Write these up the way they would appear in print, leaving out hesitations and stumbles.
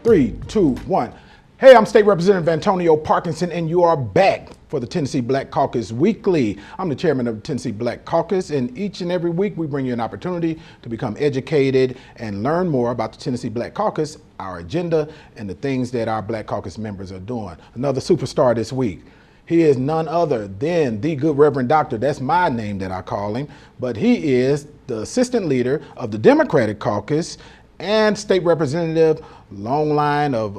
3, 2, 1. Hey, I'm State Representative Antonio Parkinson, and you are back for the Tennessee Black Caucus Weekly. I'm the chairman of the Tennessee Black Caucus, and each and every week we bring you an opportunity to become educated and learn more about the Tennessee Black Caucus, our agenda, and the things that our Black Caucus members are doing. Another superstar this week. He is none other than the good Reverend Doctor. That's my name that I call him, but he is the assistant leader of the Democratic Caucus and state representative, long line of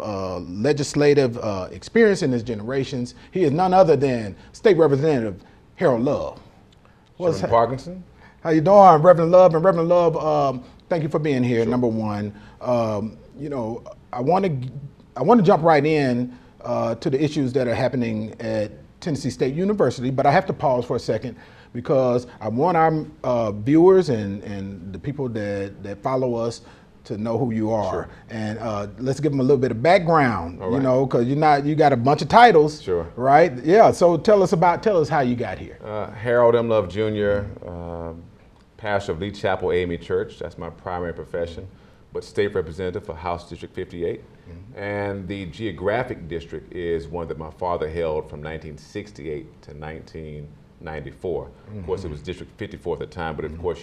legislative experience in his generations. He is none other than State Representative Harold Love. Reverend Parkinson. How you doing, Reverend Love? And Reverend Love, thank you for being here. Sure. Number one, I want to jump right in to the issues that are happening at Tennessee State University, but I have to pause for a second because I want our viewers and the people that follow us to know who you are. Sure. And let's give them a little bit of background, right. Because you got a bunch of titles, sure. Right? Yeah, so tell us how you got here. Harold M. Love Jr., pastor of Lee Chapel AME Church. That's my primary profession, but state representative for House District 58. Mm-hmm. And the geographic district is one that my father held from 1968 to 1994. Mm-hmm. Of course, it was District 54 at the time, but of course,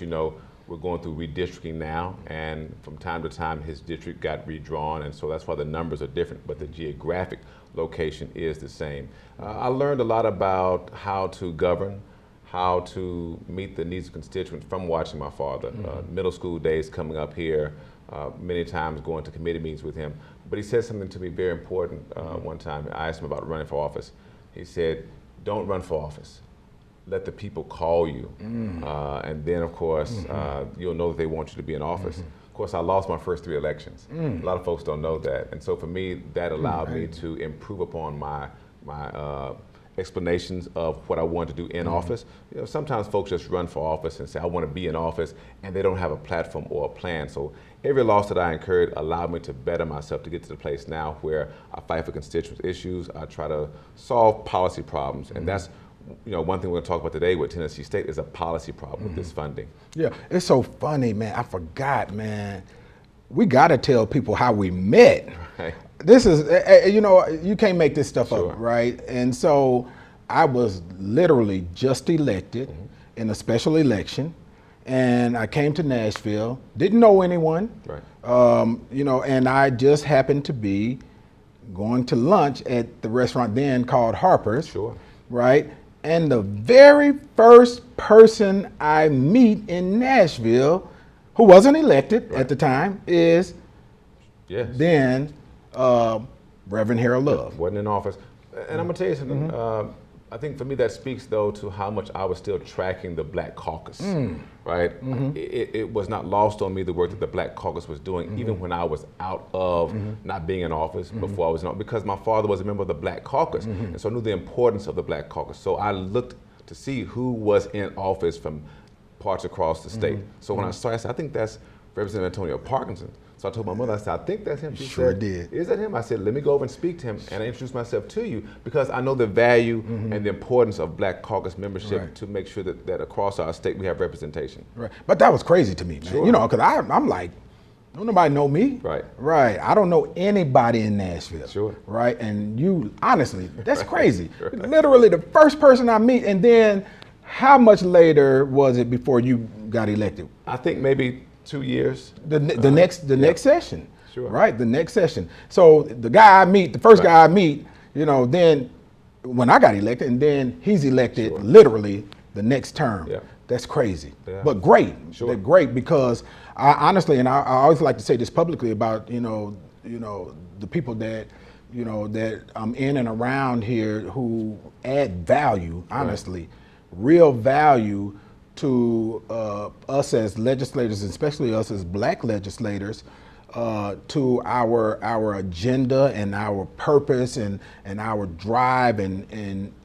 we're going through redistricting now, and from time to time his district got redrawn, and so that's why the numbers are different, but the geographic location is the same. I learned a lot about how to govern, how to meet the needs of constituents from watching my father. Mm-hmm. Middle school days coming up here, many times going to committee meetings with him, but he said something to me very important one time. I asked him about running for office. He said, don't run for office. Let the people call you, and then of course you'll know that they want you to be in office. Of course, I lost my first 3 elections. A lot of folks don't know that, and so for me, that allowed me to improve upon my explanations of what I wanted to do in office. Sometimes folks just run for office and say, I want to be in office, and they don't have a platform or a plan. So every loss that I incurred allowed me to better myself to get to the place now where I fight for constituents' issues. I try to solve policy problems, and that's one thing we're going to talk about today with Tennessee State is a policy problem with this funding. Yeah, it's so funny, man. I forgot, man. We got to tell people how we met. Right. This is, you can't make this stuff up, right? And so I was literally just elected in a special election, and I came to Nashville, didn't know anyone, right. And I just happened to be going to lunch at the restaurant then called Harper's, right? And the very first person I meet in Nashville, who wasn't elected at the time, is then Reverend Harold Love. Wasn't in office. And I'm going to tell you something. I think for me that speaks, though, to how much I was still tracking the Black Caucus, right? It was not lost on me the work that the Black Caucus was doing, even when I was out of not being in office, before I was in office, because my father was a member of the Black Caucus, and so I knew the importance of the Black Caucus. So I looked to see who was in office from parts across the state. So when I saw it, I said, I think that's Representative Antonio Parkinson. So I told my mother, I said, I think that's him. She said, did. Is that him? I said, let me go over and speak to him, and I introduced myself to you because I know the value and the importance of Black Caucus membership to make sure that across our state we have representation. Right. But that was crazy to me, man. Because I'm like, don't nobody know me. Right. Right. I don't know anybody in Nashville. Sure. Right. And you, honestly, that's crazy. Literally the first person I meet, and then how much later was it before you got elected? I think maybe 2 years. The next session. Sure. Right, the next session. So the guy I meet, the first guy I meet, then when I got elected, and then he's elected literally the next term. Yeah. That's crazy. Yeah. But great. Sure. They're great because I honestly, and I always like to say this publicly about, the people that, that I'm in and around here who add value, honestly, real value to us as legislators, especially us as Black legislators, to our agenda and our purpose and our drive and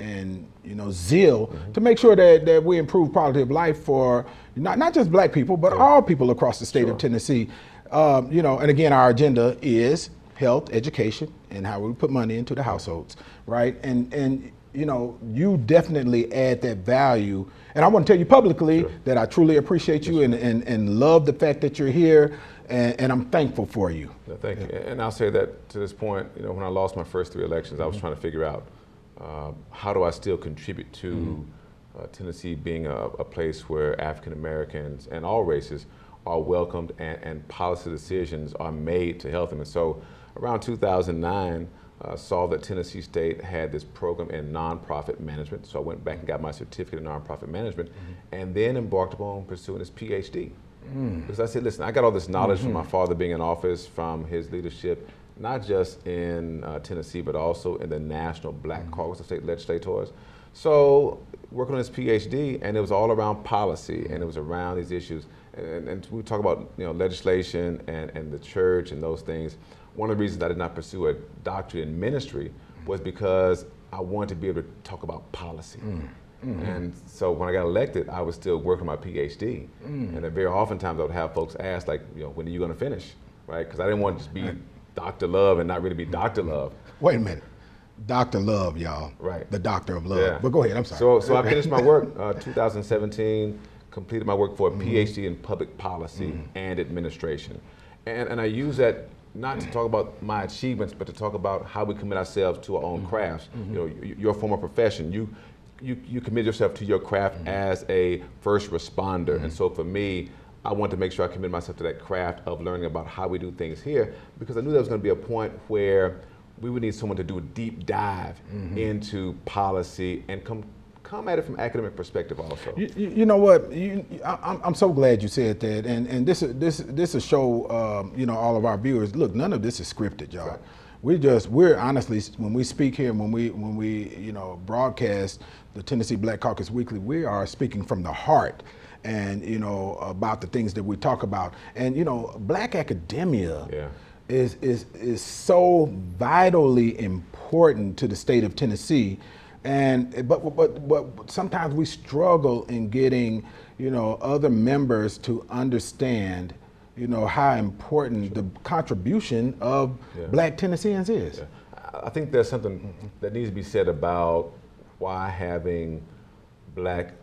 zeal to make sure that we improve quality of life for not just Black people, but all people across the state of Tennessee. And again, our agenda is health, education, and how we put money into the households, right? And you definitely add that value. And I want to tell you publicly that I truly appreciate you and love the fact that you're here and I'm thankful for you. No, thank you. And I'll say that to this point, when I lost my first 3 elections, I was trying to figure out how do I still contribute to Tennessee being a place where African Americans and all races are welcomed and policy decisions are made to help them. And so around 2009, saw that Tennessee State had this program in nonprofit management. So I went back and got my certificate in nonprofit management and then embarked upon pursuing this PhD. Because I said, listen, I got all this knowledge from my father being in office, from his leadership, not just in Tennessee, but also in the National Black Caucus of State Legislators. So working on this PhD, and it was all around policy, and it was around these issues. And we talk about legislation and the church and those things. One of the reasons I did not pursue a doctorate in ministry was because I wanted to be able to talk about policy. And so when I got elected, I was still working on my PhD. And then very oftentimes I would have folks ask, like, when are you going to finish, right? Because I didn't want to just be Dr. Love and not really be Dr. Love. Wait a minute. Dr. Love, y'all. Right. The doctor of love. Yeah. But go ahead, I'm sorry. So I finished my work 2017, completed my work for a PhD in public policy and administration. And I use that not to talk about my achievements, but to talk about how we commit ourselves to our own crafts. Your former profession, you commit yourself to your craft as a first responder. And so for me, I wanted to make sure I committed myself to that craft of learning about how we do things here, because I knew there was going to be a point where we would need someone to do a deep dive into policy and come at it from academic perspective also. You know what? I'm so glad you said that, and this will show all of our viewers. Look, none of this is scripted, y'all. Right. We're honestly, when we speak here, when we broadcast the Tennessee Black Caucus Weekly, we are speaking from the heart, and about the things that we talk about, and Black academia. Yeah. Is so vitally important to the state of Tennessee, but sometimes we struggle in getting other members to understand how important the contribution of Black Tennesseans is. Yeah. I think there's something that needs to be said about why having Black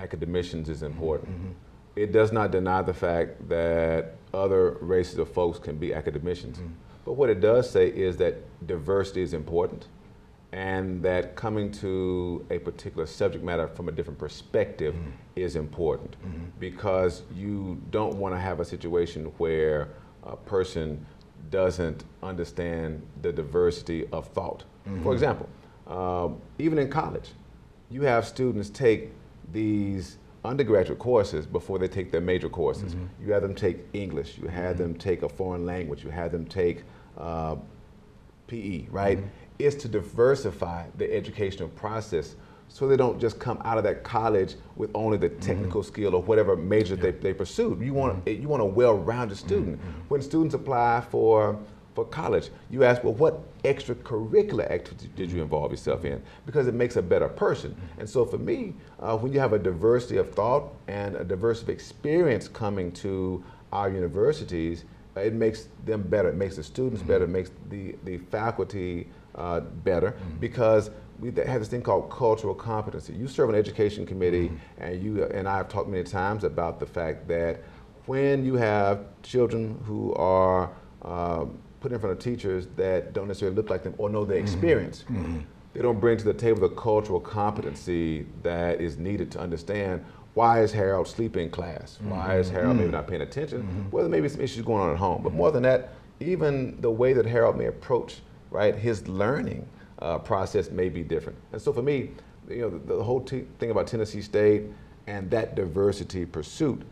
academicians is important. It does not deny the fact that other races of folks can be academicians. But what it does say is that diversity is important, and that coming to a particular subject matter from a different perspective is important, because you don't want to have a situation where a person doesn't understand the diversity of thought. For example, even in college, you have students take these undergraduate courses before they take their major courses. You have them take English, you have them take a foreign language, you have them take PE, right? It's to diversify the educational process so they don't just come out of that college with only the technical skill or whatever major they pursued. You want a well-rounded student. When students apply for college, you ask, well, what extracurricular activity did you involve yourself in? Because it makes a better person. And so for me, when you have a diversity of thought and a diversity of experience coming to our universities, it makes them better. It makes the students better. It makes the faculty better, because we have this thing called cultural competency. You serve an education committee, and you and I have talked many times about the fact that when you have children who are put in front of teachers that don't necessarily look like them or know their experience, they don't bring to the table the cultural competency that is needed to understand, why is Harold sleeping in class? Why is Harold maybe not paying attention? Well, there may be some issues going on at home, but more than that, even the way that Harold may approach his learning process may be different. And so for me, the whole thing about Tennessee State and that diversity pursuit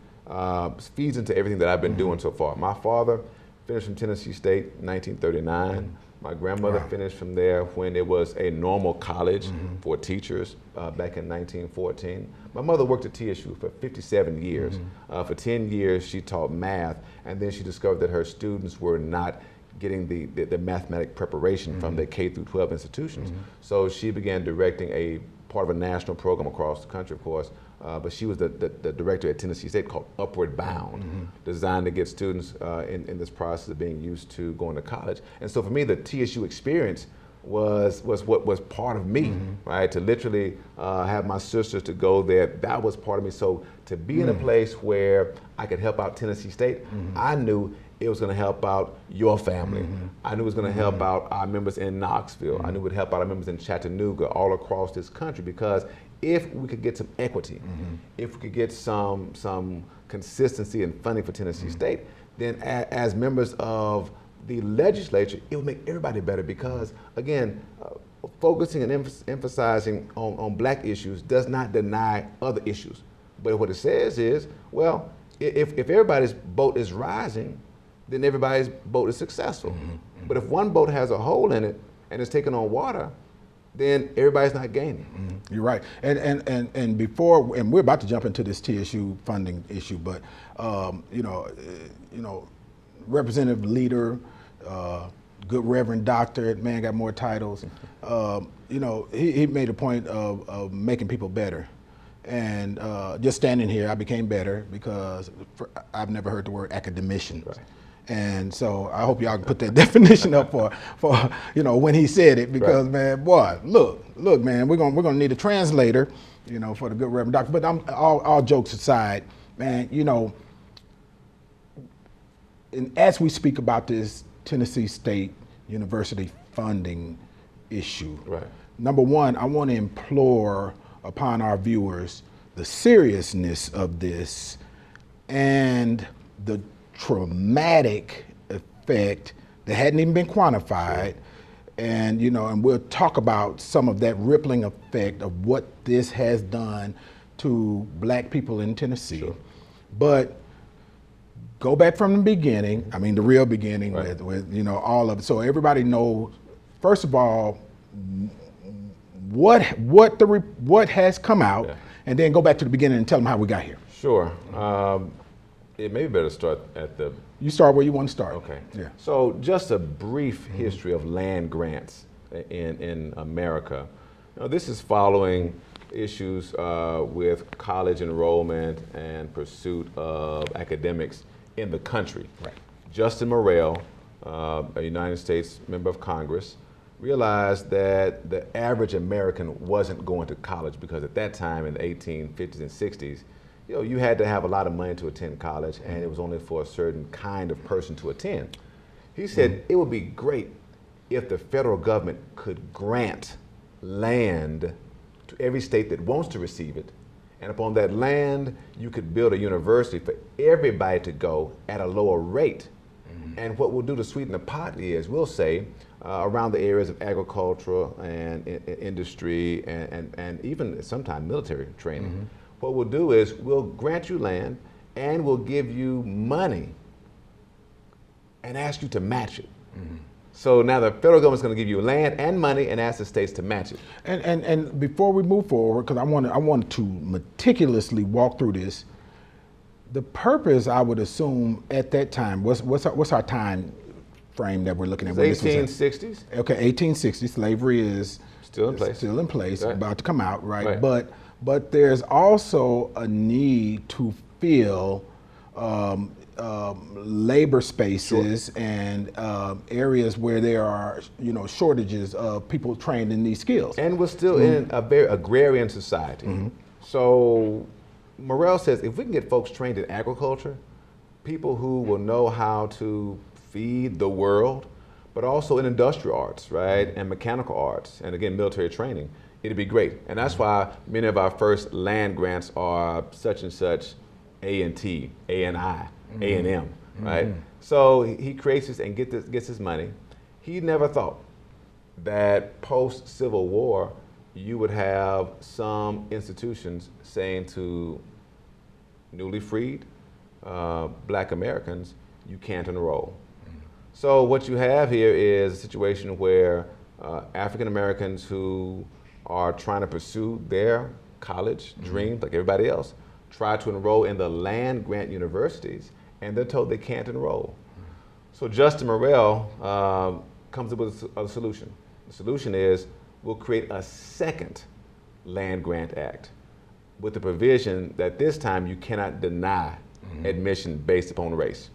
feeds into everything that I've been doing so far. My father finished from Tennessee State in 1939. My grandmother finished from there when it was a normal college for teachers back in 1914. My mother worked at TSU for 57 years. For 10 years, she taught math, and then she discovered that her students were not getting the mathematic preparation from the K through 12 institutions. So she began directing a part of a national program across the country, of course, but she was the director at Tennessee State called Upward Bound, designed to get students in this process of being used to going to college. And so for me, the TSU experience was what was part of me, right? To literally have my sisters to go there, that was part of me. So to be in a place where I could help out Tennessee State, I knew it was going to help out your family. I knew it was going to help out our members in Knoxville. I knew it would help out our members in Chattanooga, all across this country, because if we could get some equity, if we could get some consistency and funding for Tennessee State, then as members of the legislature, it would make everybody better, because again, focusing and emphasizing on black issues does not deny other issues. But what it says is, well, if everybody's boat is rising, then everybody's boat is successful. But if one boat has a hole in it and it's taking on water, then everybody's not gaining. You're right. And before, and we're about to jump into this TSU funding issue, but Representative Leader, good Reverend Doctor, man got more titles. He made a point of making people better. And just standing here, I became better because I've never heard the word academician. Right. And so I hope y'all can put that definition up for when he said it, because man, boy, look, man, we're gonna need a translator, for the good Reverend Doctor. But all jokes aside, man, and as we speak about this Tennessee State University funding issue, number one, I want to implore upon our viewers the seriousness of this and the traumatic effect that hadn't even been quantified. And and we'll talk about some of that rippling effect of what this has done to black people in Tennessee. But go back from the beginning, I mean the real beginning, with all of it, so everybody knows, first of all, what has come out, and then go back to the beginning and tell them how we got here. Sure. It may be better to start at the... You start where you want to start. Okay. Yeah. So just a brief history of land grants in America. This is following issues with college enrollment and pursuit of academics in the country. Right. Justin Morrell, a United States member of Congress, realized that the average American wasn't going to college, because at that time in the 1850s and 60s, you had to have a lot of money to attend college, and it was only for a certain kind of person to attend. He said it would be great if the federal government could grant land to every state that wants to receive it, and upon that land you could build a university for everybody to go at a lower rate. And what we'll do to sweeten the pot is we'll say around the areas of agriculture and industry and even sometimes military training. What we'll do is we'll grant you land and we'll give you money and ask you to match it. So now the federal government's going to give you land and money and ask the states to match it. And before we move forward, because I want to meticulously walk through this, the purpose, I would assume, at that time, what's our time frame that we're looking at? 1860s. Okay, 1860. Slavery is still in place. Still in place, right. About to come out, right? But there's also a need to fill labor spaces and areas where there are shortages of people trained in these skills. And we're still in a very agrarian society. So Morrell says if we can get folks trained in agriculture, people who will know how to feed the world, but also in industrial arts, right, and mechanical arts, and again military training, it'd be great. And that's why many of our first land grants are such and such A&T, A&I, A&M, right? So he creates this and gets his money. He never thought that post-Civil War you would have some institutions saying to newly freed black Americans, you can't enroll. So what you have here is a situation where African Americans who are trying to pursue their college dreams, like everybody else, try to enroll in the land grant universities, and they're told they can't enroll. So Justin Morrell comes up with a solution. The solution is we'll create a second Land Grant Act with the provision that this time you cannot deny admission based upon race.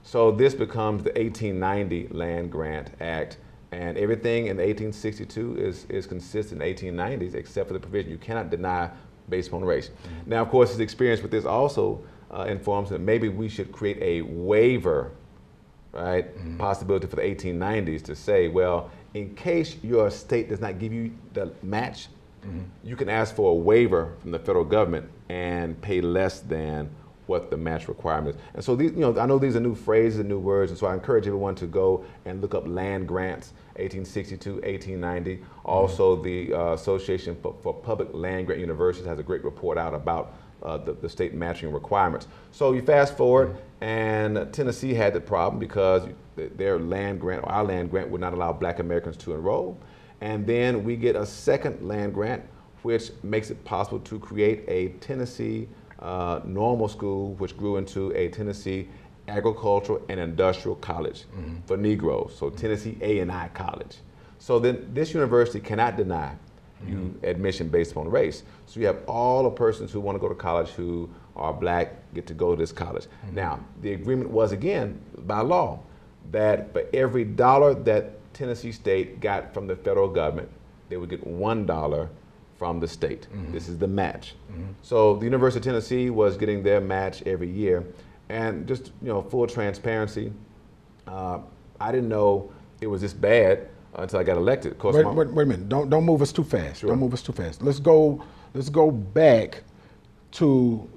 So this becomes the 1890 Land Grant Act, and everything in the 1862 is consistent in the 1890s except for the provision you cannot deny based upon race. Now, of course, his experience with this also informs that maybe we should create a waiver right? Possibility for the 1890s to say, well, in case your state does not give you the match, you can ask for a waiver from the federal government and pay less than what the match requirement is. And so these, I know these are new phrases and new words, and so I encourage everyone to go and look up land grants, 1862, 1890. Also, the Association for Public Land Grant Universities has a great report out about the state matching requirements. So you fast forward, and Tennessee had the problem because their land grant, or our land grant, would not allow Black Americans to enroll. And then we get a second land grant, which makes it possible to create a Tennessee normal school, which grew into a Tennessee Agricultural and Industrial College for Negroes, so Tennessee A&I College. So then this university cannot deny you admission based upon race. So you have all the persons who want to go to college who are Black get to go to this college. Now, the agreement was, again, by law, that for every dollar that Tennessee State got from the federal government, they would get $1 from the state. This is the match. So the University of Tennessee was getting their match every year. And just, full transparency, I didn't know it was this bad until I got elected. Of course, wait a minute. Don't move us too fast. Sure. Don't move us too fast. Let's go back to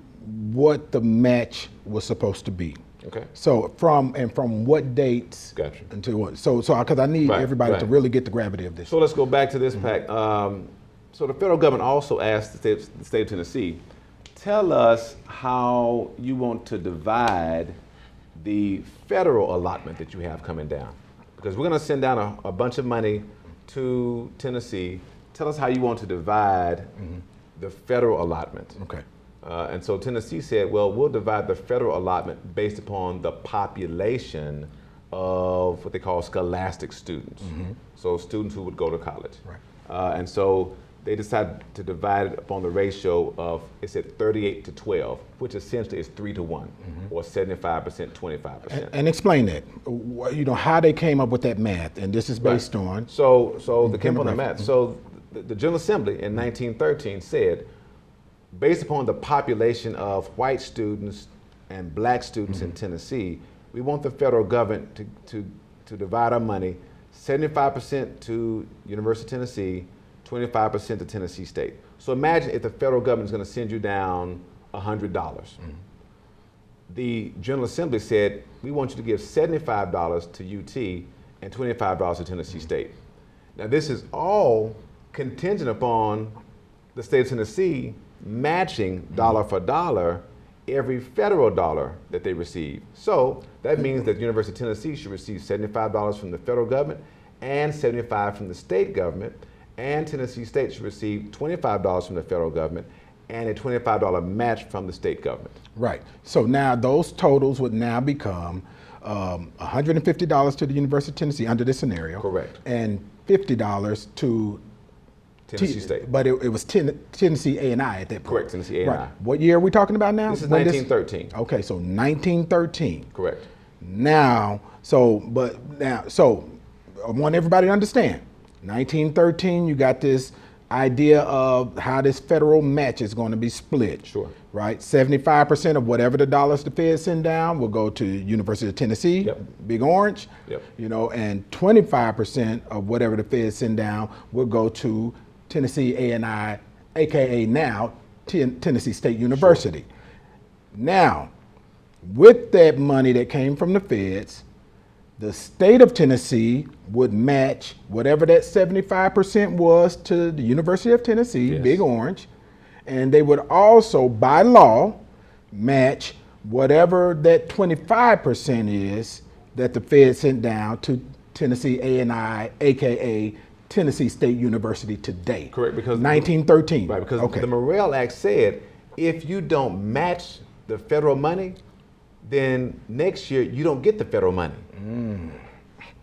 what the match was supposed to be. Okay. So from what dates Gotcha. until what? So because I need everybody to really get the gravity of this. So let's go back to this pack. So the federal government also asked the state of Tennessee, tell us how you want to divide the federal allotment that you have coming down. Because we're going to send down a bunch of money to Tennessee. Tell us how you want to divide the federal allotment. Okay. And so Tennessee said, well, we'll divide the federal allotment based upon the population of what they call scholastic students. So students who would go to college. Right. And so they decided to divide it upon the ratio of, it said 38 to 12, which essentially is 3 to 1, or 75%, 25%. And explain that. How they came up with that math, and this is based on. So the came on the math. So the General Assembly in 1913 said, based upon the population of white students and Black students in Tennessee, we want the federal government to divide our money 75% to University of Tennessee, 25% to Tennessee State. So imagine if the federal government is going to send you down $100. The General Assembly said, we want you to give $75 to UT and $25 to Tennessee State. Now this is all contingent upon the state of Tennessee matching dollar for dollar every federal dollar that they receive. So that means that the University of Tennessee should receive $75 from the federal government and $75 from the state government, and Tennessee State should receive $25 from the federal government and a $25 match from the state government. Right. So now those totals would now become $150 to the University of Tennessee under this scenario. Correct. And $50 to Tennessee State. But it was Tennessee A&I at that point. Correct, Tennessee A&I. Right. What year are we talking about now? This is 1913. Okay, so 1913. Correct. Now, so I want everybody to understand. 1913, you got this idea of how this federal match is going to be split. Sure. Right? 75% of whatever the dollars the Fed send down will go to University of Tennessee, Yep. Big Orange, Yep. And 25% of whatever the Fed send down will go to Tennessee A&I, AKA now Tennessee State University. Sure. Now, with that money that came from the Feds, the state of Tennessee would match whatever that 75% was to the University of Tennessee, Yes. Big Orange, and they would also, by law, match whatever that 25% is that the Fed sent down to Tennessee A&I, AKA Tennessee State University today. Correct, because 1913. Right, because okay. the Morrell Act said if you don't match the federal money, then next year you don't get the federal money.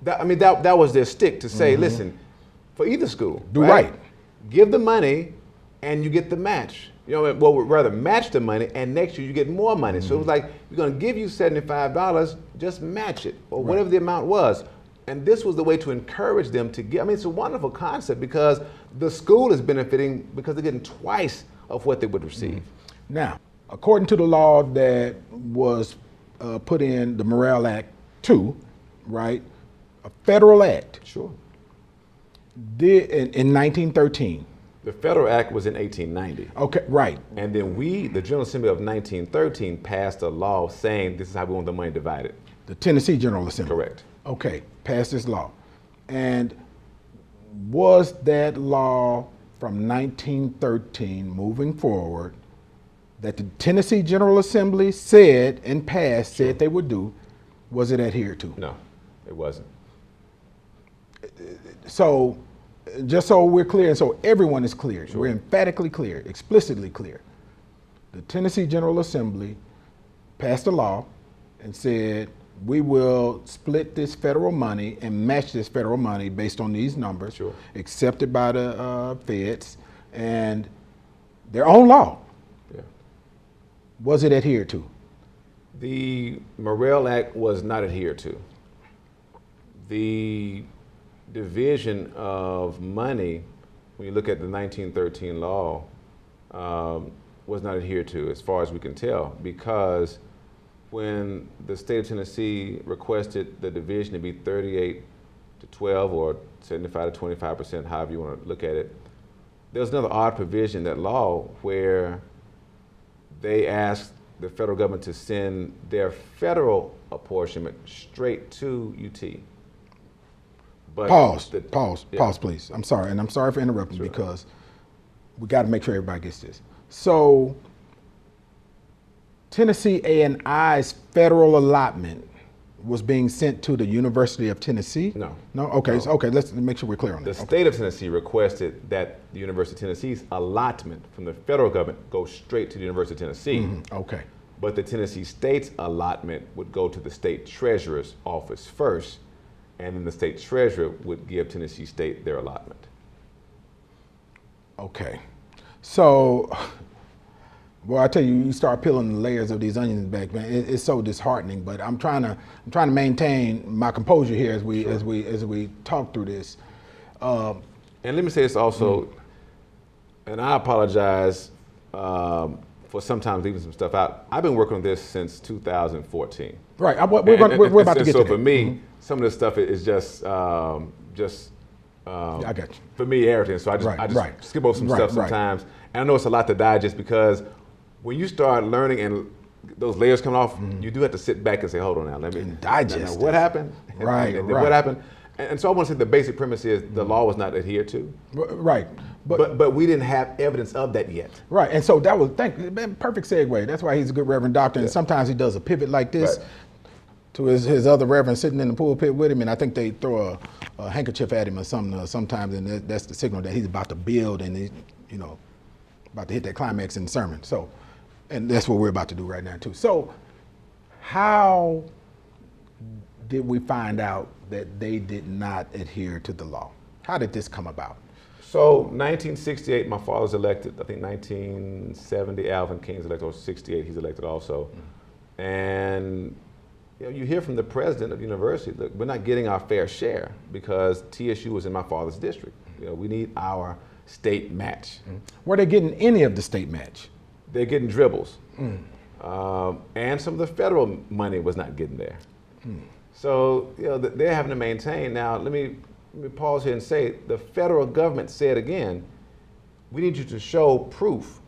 That was their stick to say, listen, for either school, do right. Give the money and you get the match. Well, we'd rather match the money and next year you get more money. So it was like, we're going to give you $75, just match it, or whatever the amount was. And this was the way to encourage them to get. It's a wonderful concept because the school is benefiting because they're getting twice of what they would receive. Now, according to the law that was put in the Morrell Act 2 right, a federal act, Sure. did in 1913. The Federal Act was in 1890. Okay, right. And then the General Assembly of 1913 passed a law saying this is how we want the money divided. The Tennessee General Assembly. Correct. Okay, passed this law. And was that law from 1913 moving forward that the Tennessee General Assembly said and passed, said they would do, was it adhered to? No, it wasn't. So, just so we're clear, and so everyone is clear, Sure. we're emphatically clear, explicitly clear. The Tennessee General Assembly passed a law and said, we will split this federal money and match this federal money based on these numbers, Sure. accepted by the feds, and their own law. Yeah. Was it adhered to? The Morrell Act was not adhered to. The division of money, when you look at the 1913 law, was not adhered to as far as we can tell, because when the state of Tennessee requested the division to be 38 to 12 or 75 to 25%, however you want to look at it, there was another odd provision in that law where they asked the federal government to send their federal apportionment straight to UT. But Pause, yeah. pause, please. I'm sorry, and I'm sorry for interrupting Sure. because we got to make sure everybody gets this. So, Tennessee A&I's federal allotment was being sent to the University of Tennessee? No. No? Okay, No. So, okay, let's make sure we're clear on The that. state of Tennessee requested that the University of Tennessee's allotment from the federal government go straight to the University of Tennessee. Okay. But the Tennessee state's allotment would go to the state treasurer's office first, and then the state treasurer would give Tennessee State their allotment. Okay. So, well, I tell you, you start peeling the layers of these onions back, man. It's so disheartening. But I'm trying to maintain my composure here as we talk through this. And let me say this also, and I apologize for sometimes leaving some stuff out. I've been working on this since 2014. Right. We're about to get to so that. for me, some of this stuff is just I got you. familiarity. And so I just skip over some stuff sometimes. And I know it's a lot to digest because when you start learning and those layers come off, you do have to sit back and say, hold on now, let me digest what happened? Right, and right. what happened? And so I want to say the basic premise is the law was not adhered to. Right. But we didn't have evidence of that yet. Right. And so that was perfect segue. That's why he's a good Reverend Doctor. And sometimes he does a pivot like this to his other Reverend sitting in the pulpit with him. And I think they throw a handkerchief at him or something sometimes. And that's the signal that he's about to build and he's, about to hit that climax in the sermon. So, and that's what we're about to do right now too. So how did we find out that they did not adhere to the law? How did this come about? So 1968, my father's elected. I think 1970, Alvin King's elected, or 68, he's elected also. And you hear from the president of the university, look, we're not getting our fair share because TSU is in my father's district. We need our state match. Were they getting any of the state match? They're getting dribbles. And some of the federal money was not getting there. So they're having to maintain. Now let me pause here and say the federal government said again, we need you to show proof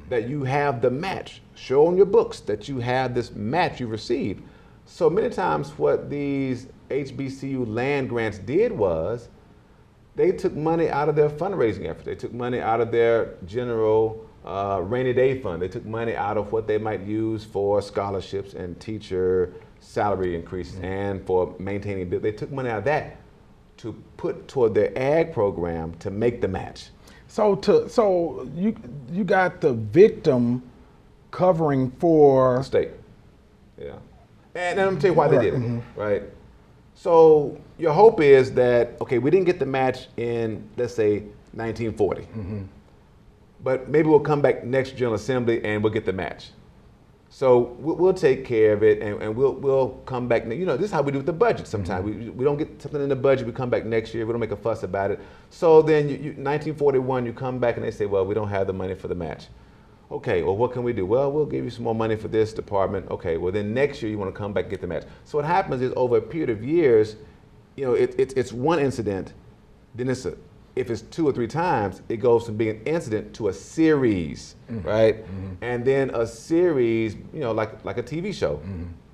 that you have the match. Show on your books that you have this match you received. So many times what these HBCU land grants did was they took money out of their fundraising effort. They took money out of their general rainy day fund. They took money out of what they might use for scholarships and teacher salary increases and for maintaining bills. They took money out of that to put toward their ag program to make the match. So you got the victim covering for the state. Yeah. And I'm gonna tell you why they did it, right? So your hope is that, okay, we didn't get the match in, let's say, 1940. But maybe we'll come back next General Assembly and we'll get the match. So we'll take care of it and we'll come back. This is how we do with the budget sometimes. We don't get something in the budget, we come back next year, we don't make a fuss about it. So then 1941, you come back and they say, well, we don't have the money for the match. Okay, well, what can we do? Well, we'll give you some more money for this department. Okay, well, then next year you want to come back and get the match. So what happens is over a period of years, you know, it's one incident, then if it's 2 or 3 times, it goes from being an incident to a series, right? And then a series, you know, like a TV show.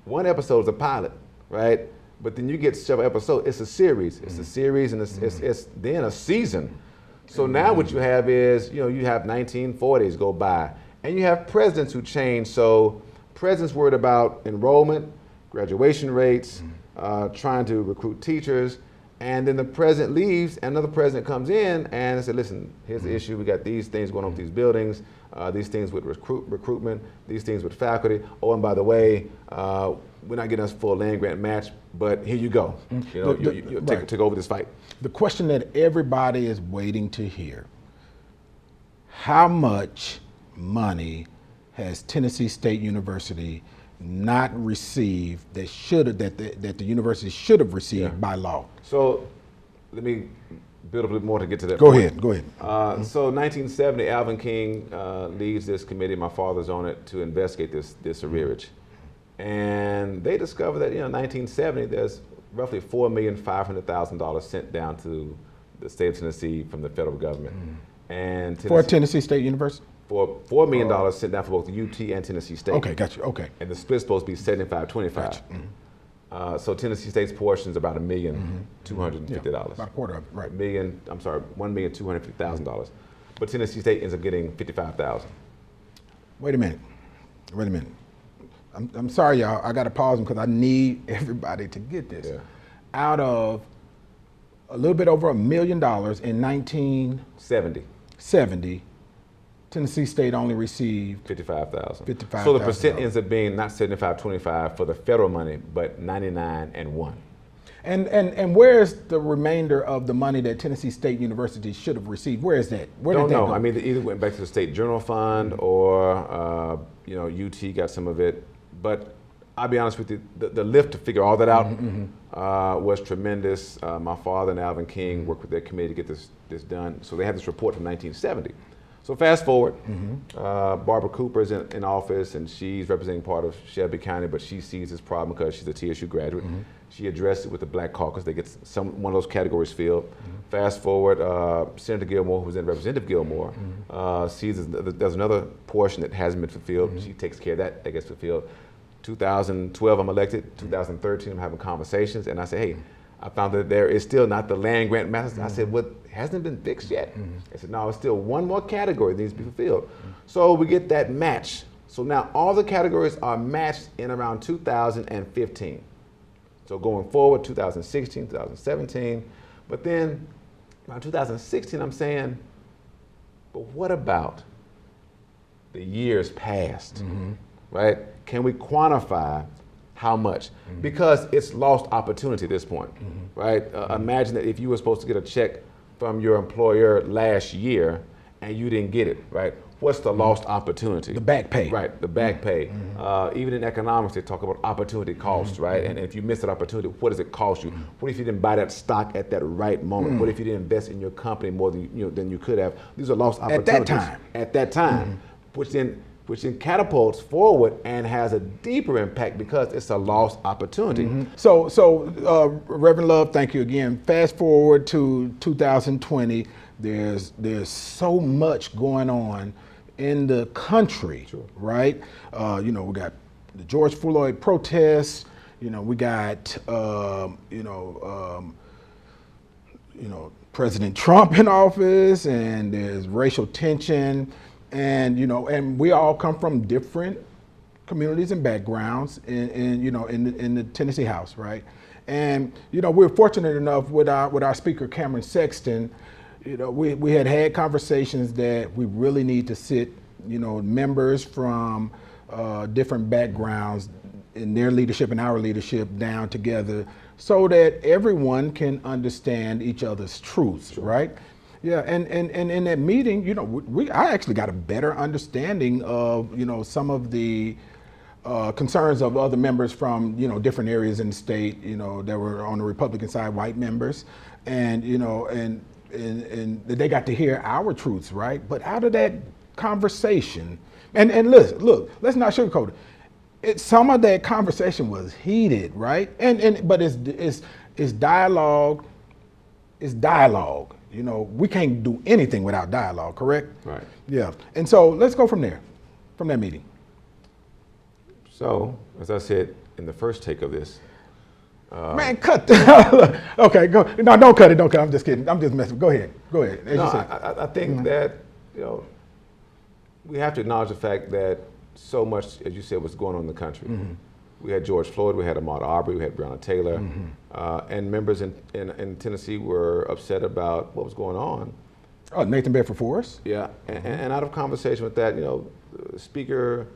One episode is a pilot, right? But then you get several episodes, it's a series. It's a series and it's then a season. So now what you have is, you know, you have 1940s go by and you have presidents who change. So presidents worried about enrollment, graduation rates, trying to recruit teachers. And then the president leaves and another president comes in and said, listen, here's the issue. We got these things going on with these buildings, these things with recruitment, these things with faculty. Oh, and by the way, we're not getting us full land grant match, but here you go. You know, you take over this fight. The question that everybody is waiting to hear: how much money has Tennessee State University not received that the university should have received by law? So let me build a bit more to get to that Go point. ahead, go ahead. So 1970, Alvin King leads this committee, my father's on it, to investigate this arrearage. And they discovered that, you know, in 1970, there's roughly $4,500,000 sent down to the state of Tennessee from the federal government. And for Tennessee State University? For $4 million sent down for both the UT and Tennessee State. Okay, got you, okay. And the split's supposed to be 75-25. Gotcha. So Tennessee State's portion is about $1,250,000. About a quarter of it, right. $1,250,000. But Tennessee State ends up getting $55,000. Wait a minute. I'm sorry, y'all. I got to pause them because I need everybody to get this. Yeah. Out of a little bit over $1 million in 1970, Tennessee State only received $55,000. So the percent ends up being not 75-25 for the federal money, but 99-1. And where's the remainder of the money that Tennessee State University should have received? Where is that? Where Don't did that know. go? I mean, they either went back to the state general fund or you know, UT got some of it. But I'll be honest with you, the lift to figure all that out was tremendous. My father and Alvin King worked with their committee to get this done. So they had this report from 1970. So fast forward, Barbara Cooper is in office and she's representing part of Shelby County, but she sees this problem because she's a TSU graduate. She addressed it with the Black Caucus. They get one of those categories filled. Fast forward, Senator Gilmore, who's in Representative Gilmore, sees there's another portion that hasn't been fulfilled. She takes care of that gets fulfilled. 2012, I'm elected. 2013, I'm having conversations, and I say, hey, I found that there is still not the land grant matters. I said, what, hasn't been fixed yet? I said, no, it's still one more category that needs to be fulfilled. So we get that match. So now all the categories are matched in around 2015. So going forward, 2016, 2017, but then around 2016, I'm saying, but what about the years past, right? Can we quantify how much? Because it's lost opportunity at this point, right? Imagine that if you were supposed to get a check from your employer last year and you didn't get it, right? What's the lost opportunity? The back pay. Right, the back pay. Even in economics, they talk about opportunity cost, right? And if you miss that opportunity, what does it cost you? What if you didn't buy that stock at that right moment? What if you didn't invest in your company more than you could have? These are lost opportunities. At that time. Which then catapults forward and has a deeper impact because it's a lost opportunity. So Reverend Love, thank you again. Fast forward to 2020, there's so much going on in the country, right? You know, we got the George Floyd protests. You know, we got President Trump in office, and there's racial tension. And and we all come from different communities and backgrounds in the Tennessee House, right? And we're fortunate enough with our Speaker Cameron Sexton. We had conversations that we really need to sit, members from different backgrounds in their leadership and our leadership down together, so that everyone can understand each other's truths, right? Yeah, and in that meeting, I actually got a better understanding of, some of the concerns of other members from, different areas in the state, that were on the Republican side, white members, and they got to hear our truths, right? But out of that conversation, and listen, look, let's not sugarcoat it. Some of that conversation was heated, right? But it's dialogue. It's dialogue. You know, we can't do anything without dialogue, correct? Right. Yeah. And so let's go from there, from that meeting. So, as I said in the first take of this, man, cut that. Okay, go. No, don't cut it. Don't cut it. I'm just kidding. I'm just messing. Go ahead. Go ahead. As no, you said. I think that, you know, we have to acknowledge the fact that so much, as you said, was going on in the country. We had George Floyd, we had Ahmaud Arbery, we had Breonna Taylor, and members in Tennessee were upset about what was going on. Oh, Nathan Bedford Forrest. Yeah, and out of conversation with that, you know, the speaker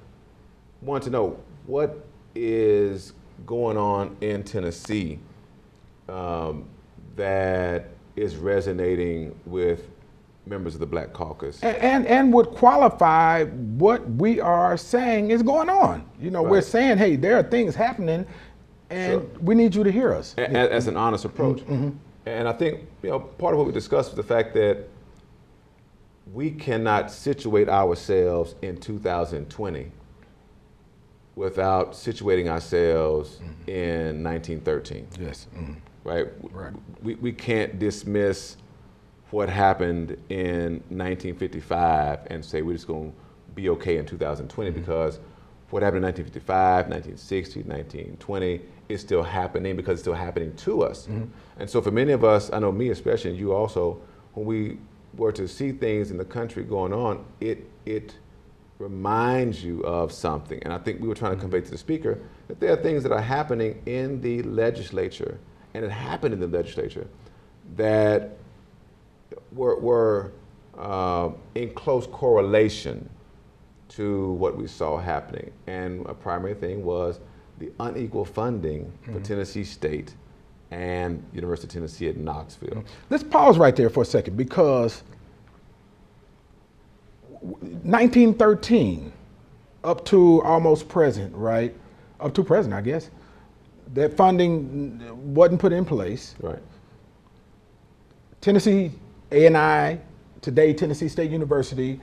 wanted to know what is going on in Tennessee that is resonating with members of the Black Caucus. And would qualify what we are saying is going on. You know, we're saying, hey, there are things happening and we need you to hear us. As an honest approach. And I think, you know, part of what we discussed was the fact that we cannot situate ourselves in 2020 without situating ourselves in 1913. Yes. Right? We can't dismiss what happened in 1955 and say we're just going to be okay in 2020 because what happened in 1955, 1960, 1920 is still happening because it's still happening to us. And so for many of us, I know me especially, and you also, when we were to see things in the country going on, it reminds you of something. And I think we were trying to convey to the speaker that there are things that are happening in the legislature, and it happened in the legislature, that were in close correlation to what we saw happening. And a primary thing was the unequal funding for Tennessee State and University of Tennessee at Knoxville. Let's pause right there for a second, because 1913 up to almost present, right? Up to present, I guess. That funding wasn't put in place. Right. Tennessee A&I, today Tennessee State University,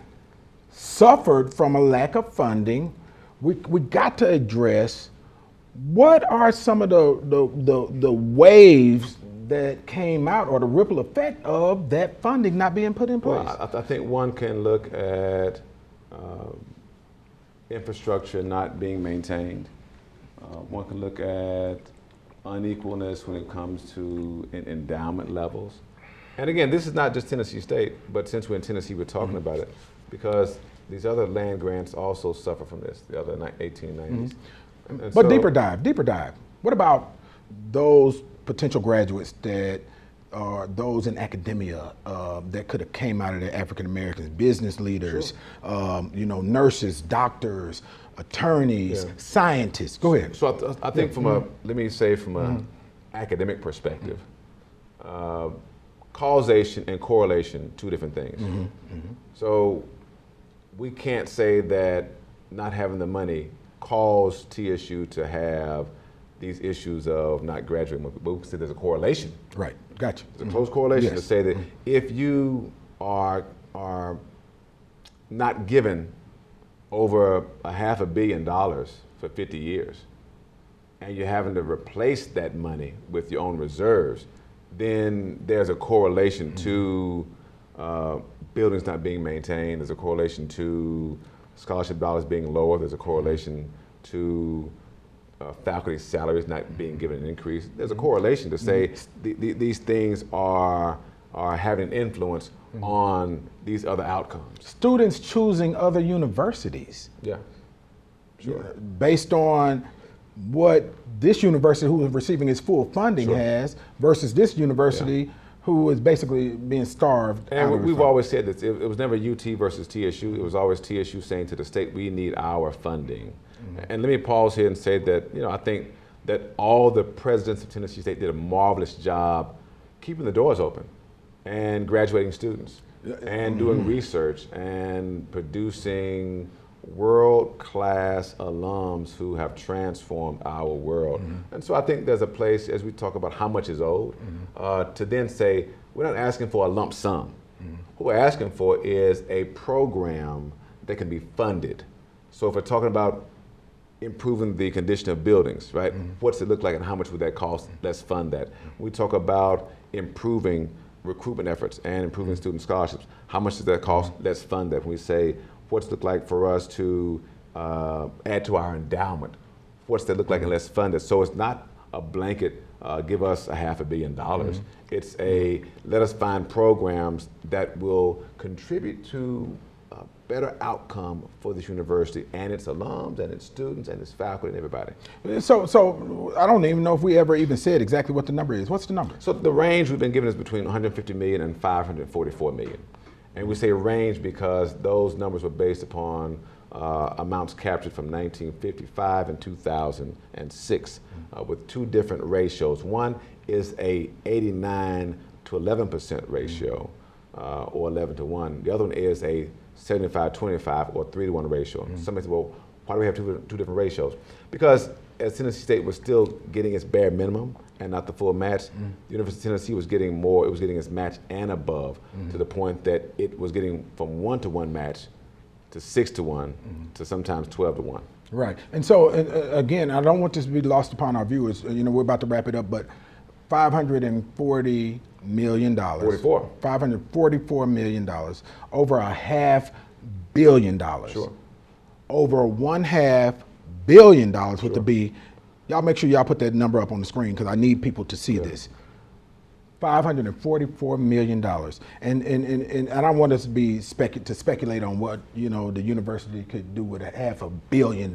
suffered from a lack of funding. We got to address what are some of the waves that came out, or the ripple effect of that funding not being put in place. Well, I think one can look at infrastructure not being maintained. One can look at unequalness when it comes to endowment levels. And again, this is not just Tennessee State, but since we're in Tennessee, we're talking about it, because these other land grants also suffer from this, the other 1890s. And But so, deeper dive. What about those potential graduates that are those in academia that could have came out of the African Americans, business leaders, you know, nurses, doctors, attorneys, scientists? Go ahead. So I think from a, let me say from an academic perspective, causation and correlation, two different things. So we can't say that not having the money caused TSU to have these issues of not graduating, but we can say there's a correlation. Right, gotcha. There's a close correlation to say that if you are not given over $500 million for 50 years, and you're having to replace that money with your own reserves, then there's a correlation to buildings not being maintained. There's a correlation to scholarship dollars being lower. There's a correlation to faculty salaries not being given an increase. There's a correlation to say these things are having an influence on these other outcomes. Students choosing other universities. Yeah, sure. Based on what this university, who is receiving its full funding, has, versus this university, who is basically being starved. And we've always said this, it was never UT versus TSU, it was always TSU saying to the state, we need our funding. And let me pause here and say that, you know, I think that all the presidents of Tennessee State did a marvelous job keeping the doors open and graduating students and doing research and producing world-class alums who have transformed our world. And so I think there's a place, as we talk about how much is owed, to then say, we're not asking for a lump sum. What we're asking for is a program that can be funded. So if we're talking about improving the condition of buildings, right? What's it look like and how much would that cost? Let's fund that. We talk about improving recruitment efforts and improving student scholarships. How much does that cost? Let's fund that. We say, what's it look like for us to add to our endowment? What's that look like and let's fund it? So it's not a blanket, give us $500 million. It's a, let us find programs that will contribute to a better outcome for this university and its alums and its students and its faculty and everybody. So I don't even know if we ever even said exactly what the number is. What's the number? So the range we've been given is between 150 million and 544 million. And we say range because those numbers were based upon amounts captured from 1955 and 2006 with two different ratios. One is a 89 to 11% ratio or 11 to 1. The other one is a 75-25 or 3-to-1 ratio. Somebody said, well, why do we have two different ratios? Because as Tennessee State was still getting its bare minimum and not the full match, the University of Tennessee was getting more, it was getting its match and above to the point that it was getting from 1-to-1 match to 6-to-1 to sometimes 12-to-1. Right. And so, again, I don't want this to be lost upon our viewers. We're about to wrap it up, but $540 million. $544 million. Over $500 million. Sure. Over $500 million with the B. Y'all make sure y'all put that number up on the screen because I need people to see this. $544 million. And I don't want us to be speculate on what the university could do with $500 million,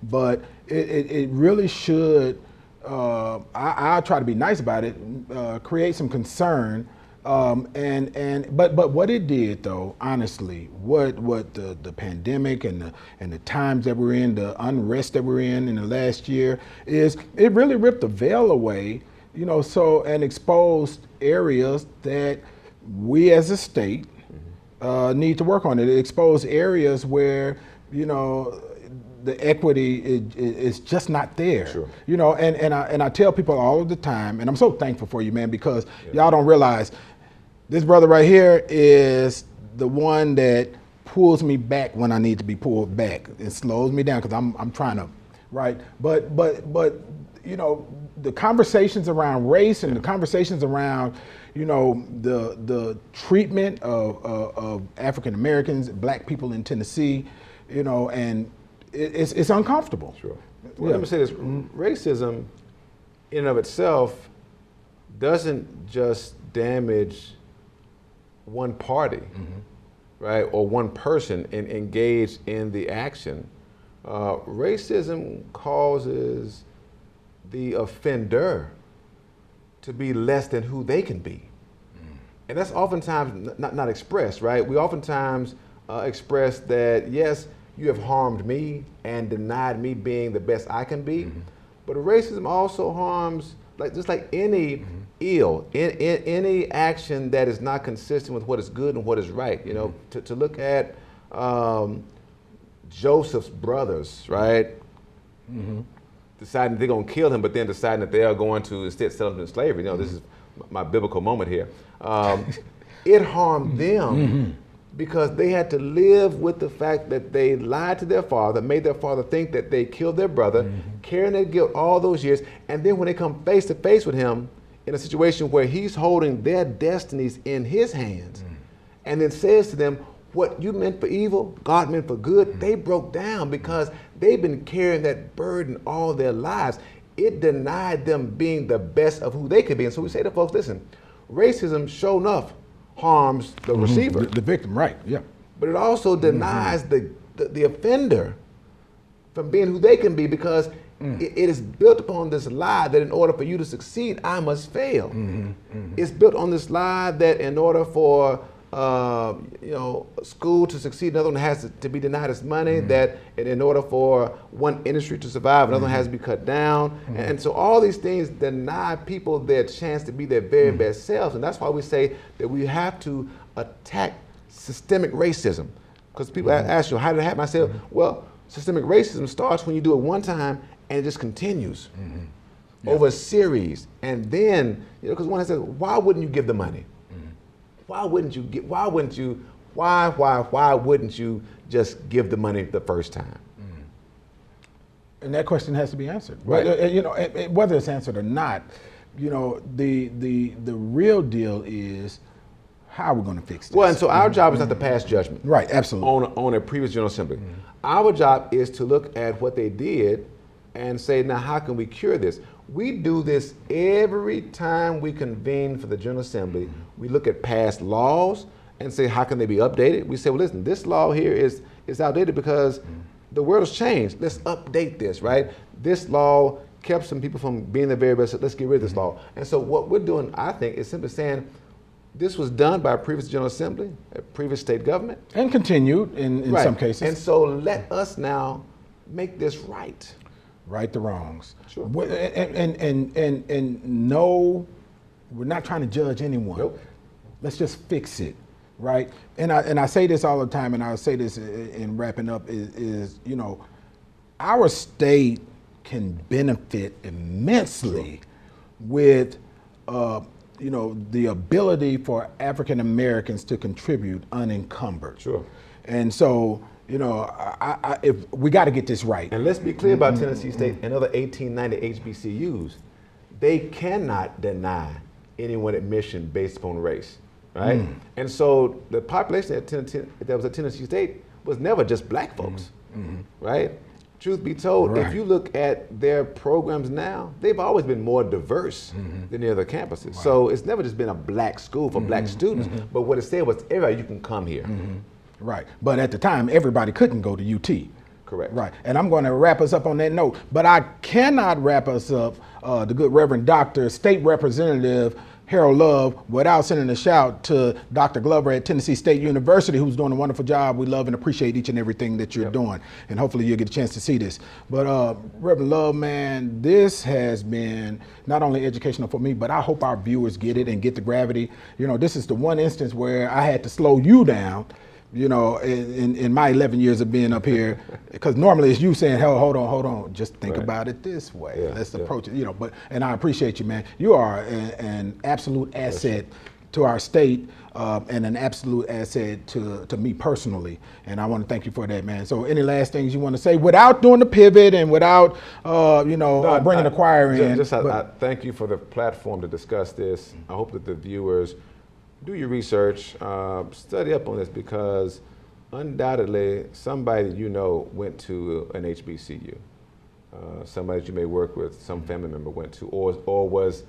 but it really should. I'll try to be nice about it. Create some concern. But what it did, though, honestly, what the pandemic and the times that we're in, the unrest that we're in the last year, is it really ripped the veil away. And exposed areas that we as a state need to work on. It exposed areas where, the equity is just not there. Sure. And I tell people all of the time, and I'm so thankful for you, man, because y'all don't realize this brother right here is the one that pulls me back when I need to be pulled back. It slows me down because I'm trying to, right? But the conversations around race and the conversations around, the treatment of African Americans, Black people in Tennessee, and it's uncomfortable. Sure. Well, let me say this: racism, in and of itself, doesn't just damage one party, right, or one person engaged in the action. Racism causes the offender to be less than who they can be. And that's oftentimes not expressed, right? We oftentimes express that, yes, you have harmed me and denied me being the best I can be, but racism also harms, just like any ill, any action that is not consistent with what is good and what is right. To look at Joseph's brothers, right? Deciding they're going to kill him, but then deciding that they are going to instead sell him into slavery. This is my biblical moment here. It harmed them because they had to live with the fact that they lied to their father, made their father think that they killed their brother, carrying their guilt all those years, and then when they come face to face with him in a situation where he's holding their destinies in his hands, and then says to them, what you meant for evil, God meant for good, they broke down because they've been carrying that burden all their lives. It denied them being the best of who they could be. And so we say to folks, listen, racism sure enough harms the receiver. The victim, right, yeah. But it also denies the offender from being who they can be because it is built upon this lie that in order for you to succeed, I must fail. It's built on this lie that in order for school to succeed, another one has to be denied its money, that in order for one industry to survive, another one has to be cut down. And so all these things deny people their chance to be their very best selves. And that's why we say that we have to attack systemic racism. Because people ask you, how did it happen? I said, well, systemic racism starts when you do it one time and it just continues over a series. And then, because one has said, why wouldn't you give the money? Why wouldn't you Why wouldn't you just give the money the first time? And that question has to be answered. Right. Whether it's answered or not, the real deal is how we're going to fix this. Well, and so our job is not to pass judgment. Right, absolutely. On a previous General Assembly. Our job is to look at what they did and say, now how can we cure this? We do this every time we convene for the General Assembly. We look at past laws and say, how can they be updated? We say, well, listen, this law here is outdated because the world has changed. Let's update this, right? This law kept some people from being the very best. Let's get rid of this law. And so what we're doing, I think, is simply saying, this was done by a previous General Assembly, a previous state government. And continued in some cases. And so let us now make this right. Right the wrongs. Sure. And no, we're not trying to judge anyone. Nope. Let's just fix it, right? And I say this all the time, and I'll say this in wrapping up is our state can benefit immensely with the ability for African Americans to contribute unencumbered. Sure. And so, if we got to get this right. And let's be clear about Tennessee State and other 1890 HBCUs. They cannot deny anyone admission based upon race, right? And so the population that was at Tennessee State was never just black folks, right? Truth be told, if you look at their programs now, they've always been more diverse than the other campuses. Right. So it's never just been a black school for black students, but what it said was, everybody, you can come here. Right, but at the time, everybody couldn't go to UT. Correct. Right, and I'm going to wrap us up on that note, but I cannot wrap us up, the good Reverend Dr. State Representative Harold Love, without sending a shout to Dr. Glover at Tennessee State University, who's doing a wonderful job. We love and appreciate each and everything that you're doing, and hopefully you'll get a chance to see this. But Reverend Love, man, this has been not only educational for me, but I hope our viewers get it and get the gravity. This is the one instance where I had to slow you down, in my 11 years of being up here, because normally it's you saying, hell, hold on, just think about it this way. Let's approach it, and I appreciate you, man. You are an absolute asset to our state and an absolute asset to me personally, and I want to thank you for that, man. So any last things you want to say without doing the pivot and without, bringing the choir in? I thank you for the platform to discuss this. I hope that the viewers do your research, study up on this, because undoubtedly somebody went to an HBCU. Somebody that you may work with, some family member went to, or was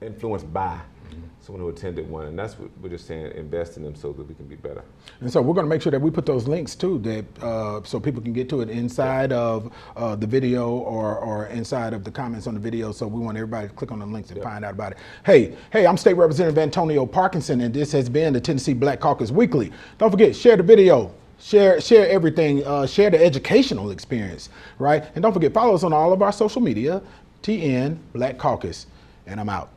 influenced by someone who attended one. And that's what we're just saying, invest in them so that we can be better. And so we're going to make sure that we put those links too, that so people can get to it inside of the video or inside of the comments on the video. So we want everybody to click on the links and find out about it. Hey, I'm State Representative Antonio Parkinson, and this has been the Tennessee Black Caucus Weekly. Don't forget, share the video. Share everything, share the educational experience, right? And don't forget, follow us on all of our social media, TN Black Caucus. And I'm out.